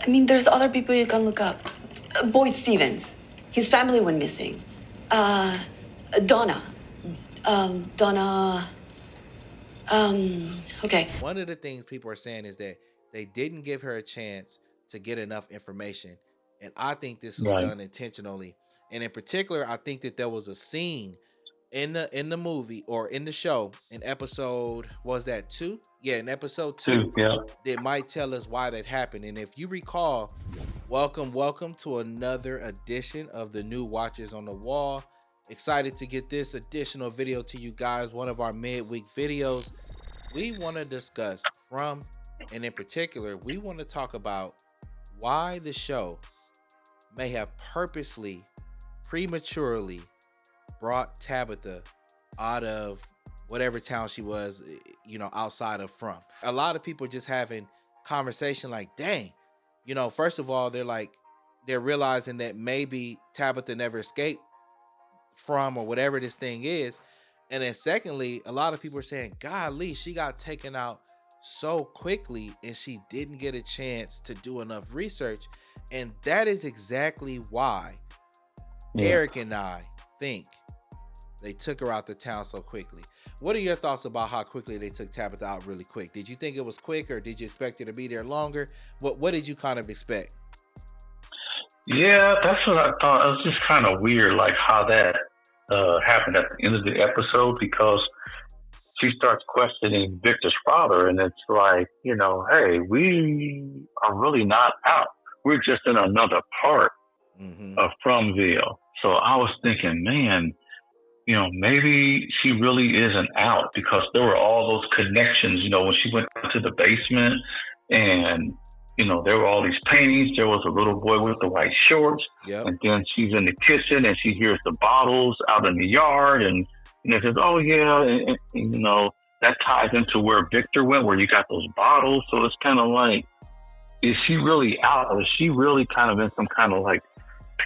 I mean, there's other people you can look up. Boyd Stevens. His family went missing. Donna. Donna. Okay. One of the things people are saying is that they didn't give her a chance to get enough information. And I think this was Right. done intentionally. And in particular, I think that there was a scene in the movie or in the show in episode, was that 2? Yeah, in episode 2, Yeah. that might tell us why that happened. And if you recall, welcome to another edition of the New Watchers on the Wall. Excited to get this additional video to you guys, one of our midweek videos. We want to discuss From, and in particular, we want to talk about why the show may have purposely, prematurely brought Tabitha out of whatever town she was, outside of From. A lot of people just having conversation like, dang, first of all, they're realizing that maybe Tabitha never escaped From or whatever this thing is. And then secondly, a lot of people are saying, golly, she got taken out so quickly and she didn't get a chance to do enough research. And that is exactly why Eric and I think they took her out the town so quickly. What are your thoughts about how quickly they took Tabitha out really quick? Did you think it was quick, or did you expect her to be there longer? What did you kind of expect? Yeah, that's what I thought. It was just kind of weird, like how that happened at the end of the episode, because she starts questioning Victor's father, and it's like, hey, we are really not out. We're just in another part of FROMVILLE. So I was thinking, man, maybe she really isn't out, because there were all those connections, when she went to the basement and, there were all these paintings. There was a little boy with the white shorts. Yep. And then she's in the kitchen and she hears the bottles out in the yard. And, it says, oh, yeah. And, that ties into where Victor went, where you got those bottles. So it's kind of like, is she really out? Or is she really kind of in some kind of like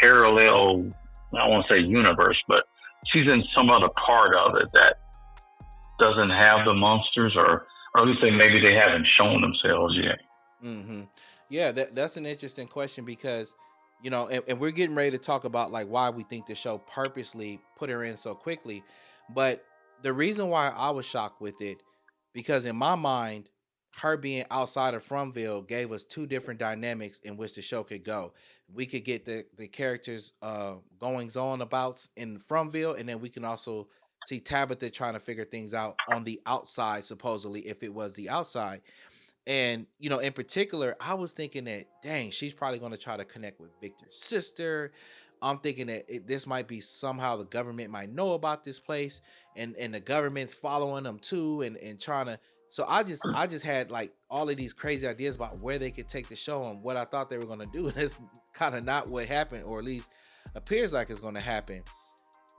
parallel, I don't want to say universe, but she's in some other part of it that doesn't have the monsters, or at least maybe they haven't shown themselves yet. Yeah, that's an interesting question, because and we're getting ready to talk about like why we think the show purposely put her in so quickly. But the reason why I was shocked with it, because in my mind, her being outside of FROMVILLE gave us two different dynamics in which the show could go. We could get the characters goings on abouts in FROMVILLE, and then we can also see Tabitha trying to figure things out on the outside, supposedly, if it was the outside. And, in particular, I was thinking that, dang, she's probably going to try to connect with Victor's sister. I'm thinking that this might be somehow the government might know about this place, and the government's following them too, and trying to. So I just had like all of these crazy ideas about where they could take the show and what I thought they were going to do. And it's kind of not what happened, or at least appears like it's going to happen.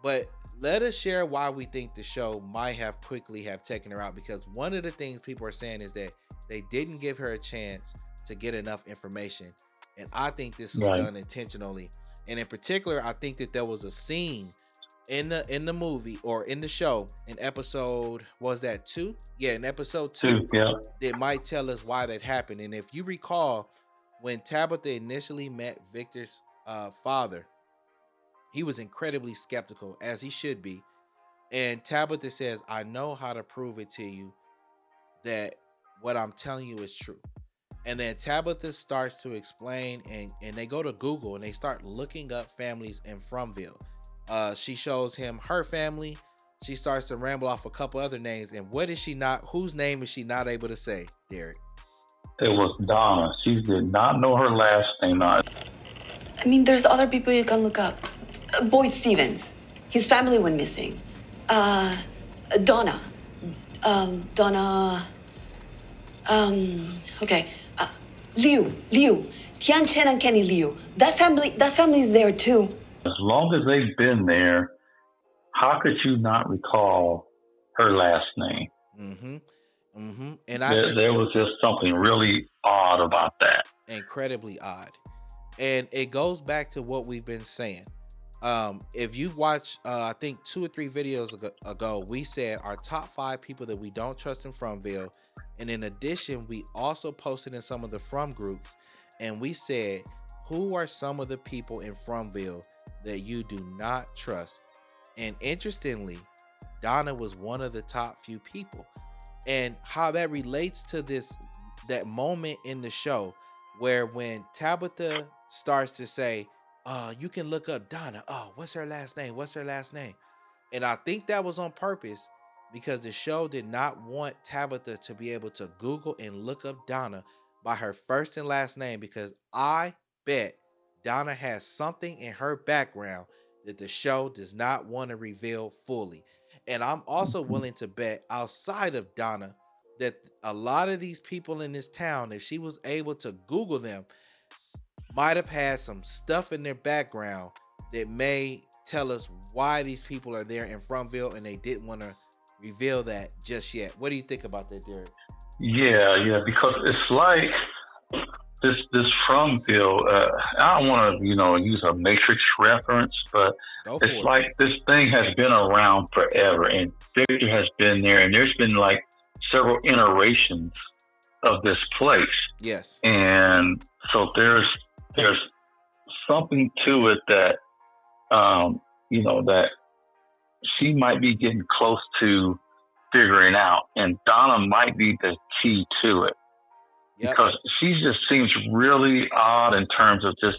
But let us share why we think the show might have quickly have taken her out, because one of the things people are saying is that they didn't give her a chance to get enough information. And I think this was done intentionally. And in particular, I think that there was a scene in the movie or in the show in episode, was that 2? Yeah, in episode 2, that might tell us why that happened. And if you recall, when Tabitha initially met Victor's father, he was incredibly skeptical, as he should be. And Tabitha says, I know how to prove it to you that what I'm telling you is true. And then Tabitha starts to explain, and they go to Google and they start looking up families in FROMVILLE. She shows him her family. She starts to ramble off a couple other names. And whose name is she not able to say, Derek? It was Donna. She did not know her last name. I mean, there's other people you can look up. Boyd Stevens. His family went missing. Donna. Donna. Okay. Liu. Tian Chen and Kenny Liu. That family is there too. As long as they've been there, how could you not recall her last name? And there was just something really odd about that. Incredibly odd. And it goes back to what we've been saying. If you've watched, I think 2 or 3 videos ago, we said our top 5 people that we don't trust in FROMVILLE. And in addition, we also posted in some of the From groups and we said, who are some of the people in FROMVILLE that you do not trust? And interestingly, Donna was one of the top few people. And how that relates to that moment in the show where when Tabitha starts to say, you can look up Donna. Oh, what's her last name? What's her last name? And I think that was on purpose because the show did not want Tabitha to be able to Google and look up Donna by her first and last name, because I bet Donna has something in her background that the show does not want to reveal fully. And I'm also willing to bet outside of Donna that a lot of these people in this town, if she was able to Google them, might have had some stuff in their background that may tell us why these people are there in FROMVILLE, and they didn't want to reveal that just yet. What do you think about that, Derek? Yeah, because it's like this FROMVILLE. I don't want to, use a Matrix reference, but it's like this thing has been around forever, and Victor has been there, and there's been like several iterations of this place. Yes, and so there's something to it that that she might be getting close to figuring out, and Donna might be the key to it. Yep. Because she just seems really odd in terms of just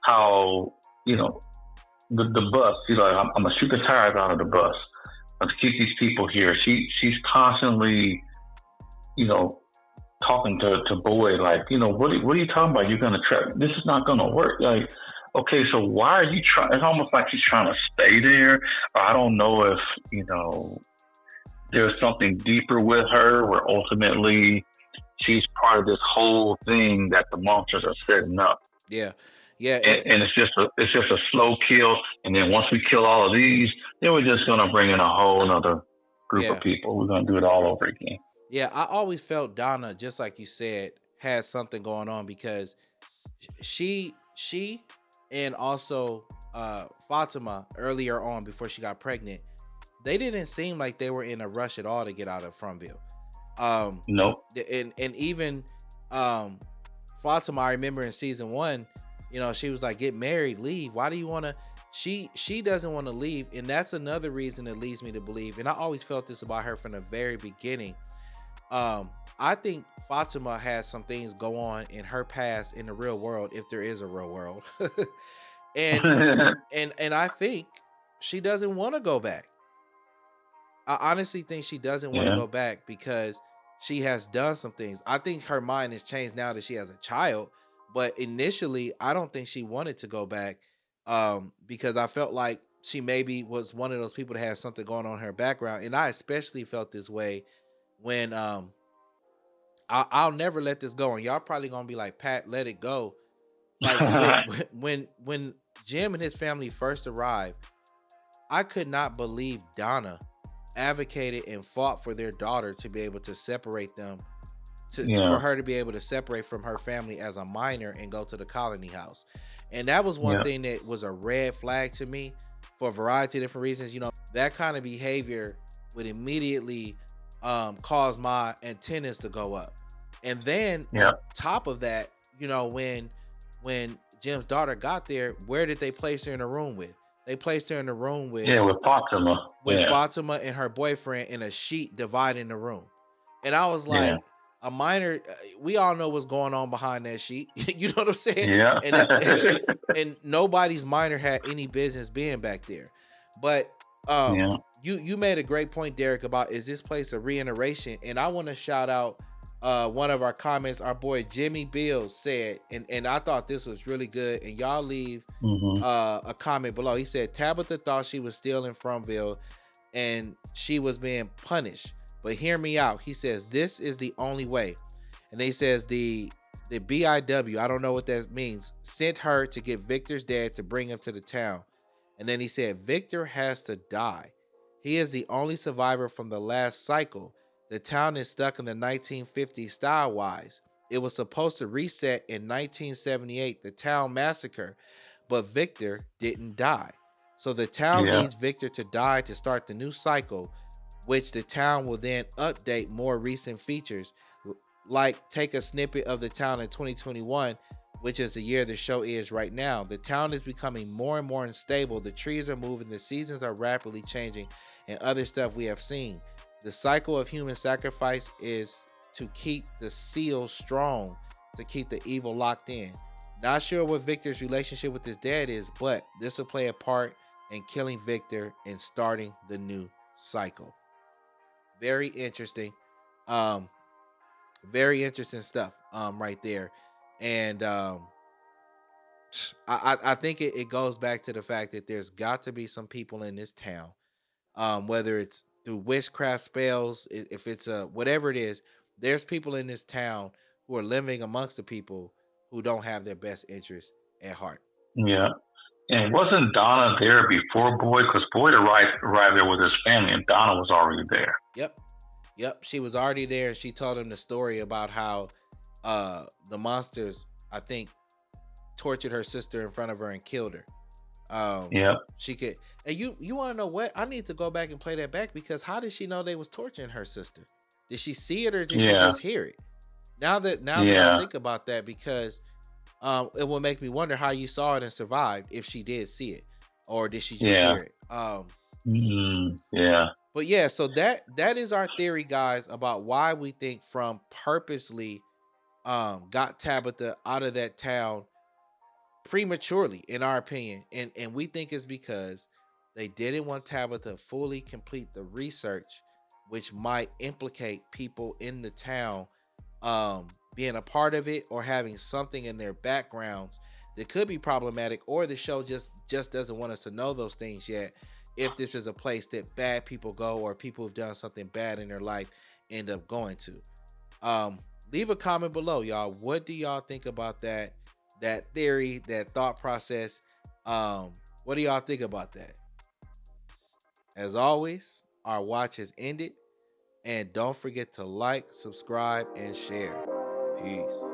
how, the bus, I'm going to shoot the tires out of the bus. Let's keep these people here. She's constantly, talking to Boyd, like, what are you talking about? You're going to try, this is not going to work. Like, okay, so why are you trying? It's almost like she's trying to stay there. I don't know if, there's something deeper with her where ultimately she's part of this whole thing that the monsters are setting up. Yeah. And it's just a slow kill. And then once we kill all of these, then we're just going to bring in a whole other group of people. We're going to do it all over again. Yeah, I always felt Donna, just like you said, had something going on, because she and also Fatima earlier on, before she got pregnant, they didn't seem like they were in a rush at all to get out of FROMVILLE. Nope. And even Fatima, I remember in season 1, she was like, get married, leave. Why do you want to? She doesn't want to leave. And that's another reason that leads me to believe, and I always felt this about her from the very beginning. I think Fatima has some things go on in her past in the real world, if there is a real world. and I think she doesn't want to go back. I honestly think she doesn't want to go back because she has done some things. I think her mind has changed now that she has a child, but initially I don't think she wanted to go back, because I felt like she maybe was one of those people that has something going on in her background. And I especially felt this way when I'll never let this go, and y'all probably gonna be like, Pat, let it go. Like when Jim and his family first arrived, I could not believe Donna advocated and fought for their daughter to be able to separate them, for her to be able to separate from her family as a minor and go to the colony house. And that was one thing that was a red flag to me for a variety of different reasons. That kind of behavior would immediately cause my antennas to go up. And then on top of that, when Jim's daughter got there, where did they place her in a room with? They placed her in the room with Fatima. Fatima and her boyfriend, in a sheet dividing the room. And I was like, a minor, we all know what's going on behind that sheet. You know what I'm saying? Yeah. And nobody's minor had any business being back there. But you made a great point, Derek, about, is this place a reiteration? And I want to shout out one of our comments. Our boy Jimmy Bills said, and I thought this was really good, and y'all leave a comment below. He said Tabitha thought she was still in FROMVILLE and she was being punished, but hear me out. He says this is the only way. And he says the BIW, I don't know what that means, sent her to get Victor's dad to bring him to the town. And then he said Victor has to die. He is the only survivor from the last cycle. The town is stuck in the 1950s style-wise. It was supposed to reset in 1978, the town massacre, but Victor didn't die. So the town needs Victor to die to start the new cycle, which the town will then update more recent features like take a snippet of the town in 2021, which is the year the show is right now. The town is becoming more and more unstable. The trees are moving, the seasons are rapidly changing, and other stuff we have seen. The cycle of human sacrifice is to keep the seal strong, to keep the evil locked in. Not sure what Victor's relationship with his dad is, but this will play a part in killing Victor and starting the new cycle. Very interesting. Um, Very interesting stuff right there. And I think it goes back to the fact that there's got to be some people in this town, whether it's through witchcraft spells, if it's a whatever it is, there's people in this town who are living amongst the people who don't have their best interest at heart. Yeah. And wasn't Donna there before Boyd? Because Boyd arrived there with his family, and Donna was already there. Yep, she was already there. She told him the story about how the monsters, I think, tortured her sister in front of her and killed her. Yeah. She could, and you want to know what? I need to go back and play that back, because how did she know they was torturing her sister? Did she see it or did she just hear it? Now that I think about that, because it will make me wonder how you saw it and survived, if she did see it, or did she just hear it? Yeah. But yeah, so that is our theory, guys, about why we think From purposely got Tabitha out of that town prematurely, in our opinion. And we think it's because they didn't want Tabitha to fully complete the research, which might implicate people in the town being a part of it or having something in their backgrounds that could be problematic, or the show just doesn't want us to know those things yet, if this is a place that bad people go, or people who've done something bad in their life end up going to. Leave a comment below, y'all. What do y'all think about that theory, that thought process? What do y'all think about that? As always, our watch has ended, and don't forget to like, subscribe, and share. Peace.